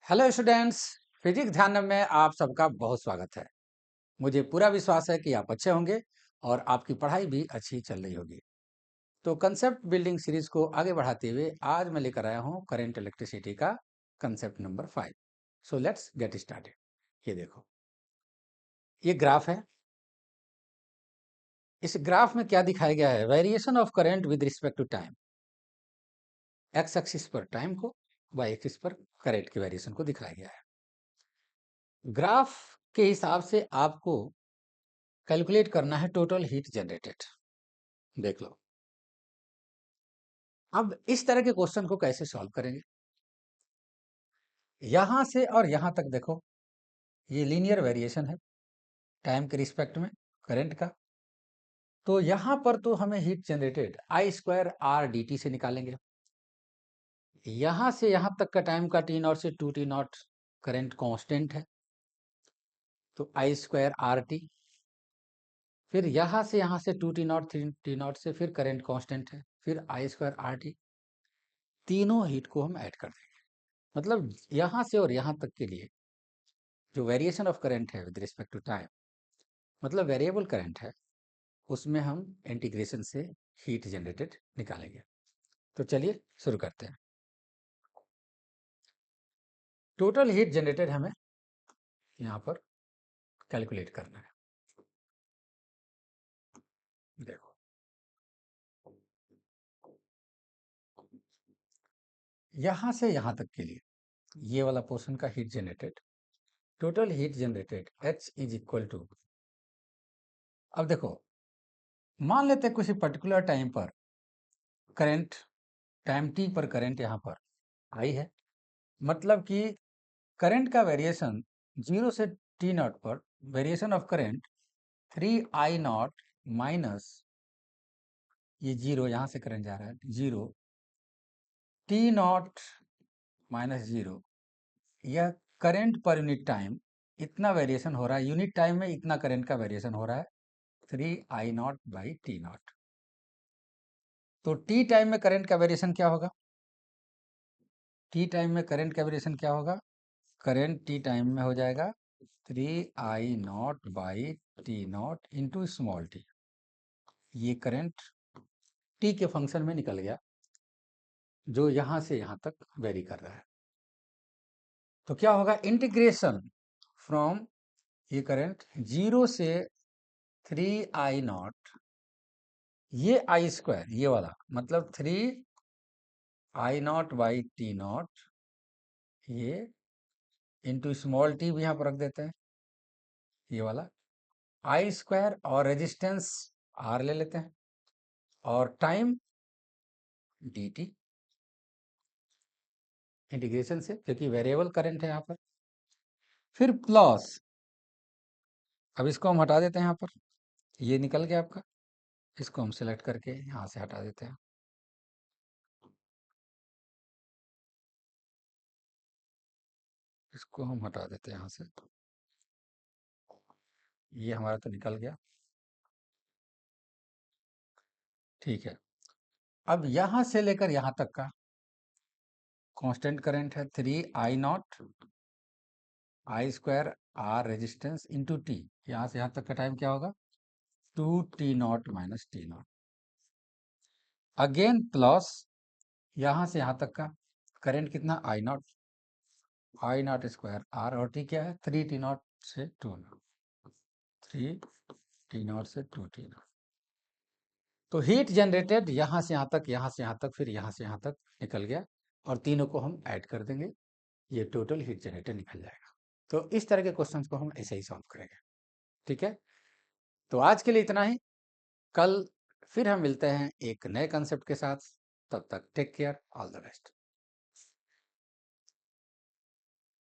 Hello students. Physics ध्यान में आप सबका बहुत स्वागत है। मुझे पूरा विश्वास है कि आप अच्छे होंगे और आपकी पढ़ाई भी अच्छी चल रही होगी। तो कंसेप्ट बिल्डिंग सीरीज को आगे बढ़ाते हुए आज मैं लेकर आया हूं करंट इलेक्ट्रिसिटी का concept number 5। So let's get started. ये देखो, ये ग्राफ है। इस ग्राफ में क्या दिखाया गया है? Variation of current with respect to time. X axis पर टाइम को, वाई एक्सिस पर करंट के वेरिएशन को दिखाया गया है। ग्राफ के हिसाब से आपको कैलकुलेट करना है टोटल हीट जनरेटेड। देख लो, अब इस तरह के क्वेश्चन को कैसे सॉल्व करेंगे? यहां से और यहां तक देखो, ये लीनियर वेरिएशन है टाइम के रिस्पेक्ट में करंट का। तो यहां पर तो हमें heat generated I square R D T से निकालेंगे। यहां से यहां तक का टाइम का टी नॉट से two T not current constant है, तो आई स्क्वायर आर टी। फिर यहां से two T not three T not से फिर करंट कांस्टेंट है, फिर आई स्क्वायर आर टी। तीनों हीट को हम ऐड कर देंगे। मतलब यहां से और यहां तक के लिए जो वेरिएशन ऑफ करंट है विद रिस्पेक्ट टू टाइम, मतलब वेरिएबल करंट है, उसमें हम इंटीग्रेशन से हीट जनरेटेड निकालेंगे। तो चलिए शुरू करते हैं। टोटल हीट जनरेटेड हमें यहाँ पर कैलकुलेट करना है। देखो, यहाँ से यहाँ तक के लिए ये वाला पोर्शन का heat generated, total heat generated H is equal to. अब देखो, मान लेते हैं किसी पर्टिकुलर टाइम पर करंट, टाइम टी पर करंट यहाँ पर आई है। मतलब कि करंट का वेरिएशन 0 से टी नॉट पर, variation of current 3 I not minus, ये जीरो, यहां से करंट जा रहा है, zero T not minus zero. यह करंट पर यूनिट टाइम इतना वेरिएशन हो रहा है, यूनिट टाइम में इतना करंट का वेरिएशन हो रहा है, 3 I not by T not. तो टी टाइम में करंट का वेरिएशन क्या होगा? टी टाइम में करंट का वेरिएशन क्या होगा? करंट टी टाइम में हो जाएगा 3 I not by T not into small T. ये करंट टी के फंक्शन में निकल गया, जो यहां से यहां तक वेरी कर रहा है। तो क्या होगा? इंटीग्रेशन फ्रॉम, ये करंट 0 से 3 I नॉट, ये आई स्क्वायर, ये वाला मतलब 3 I not by T not, ये इंटू स्मॉल टी भी यहां पर रख देते हैं, ये वाला आई स्क्वायर, और रेजिस्टेंस आर ले लेते हैं, और टाइम डी टी, इंटीग्रेशन से, क्योंकि वेरिएबल करंट है यहाँ पर। फिर प्लस, अब इसको हम हटा देते हैं, यहाँ पर ये निकल गया आपका, इसको हम सिलेक्ट करके यहाँ से हटा देते हैं। इसको हम हटा देते हैं यहाँ से, ये हमारा तो निकल गया। ठीक है, अब यहाँ से लेकर यहाँ तक का कांस्टेंट करंट है 3 I not I square R resistance into T. यहाँ से यहाँ तक का टाइम क्या होगा? 2 T not minus T not. Again plus, यहाँ से यहाँ तक का करंट कितना? आई नॉट स्क्वायर आर, और टी क्या है? 3 T नॉट से 2 नॉट, 3 T नॉट से 2 T नॉट। तो हीट जनरेटेड यहाँ से यहाँ तक, यहाँ से यहाँ तक, फिर यहाँ से यहाँ तक निकल गया, और तीनों को हम ऐड कर देंगे, ये टोटल हीट जनरेटेड निकल जाएगा। तो इस तरह के क्वेश्चंस को हम ऐसे ही सॉल्व करेंगे। ठीक है, तो आज के लिए इतना ही। कल फिर हम मिलते हैं एक नए कंसेप्ट के साथ। तब तक take care, all the best.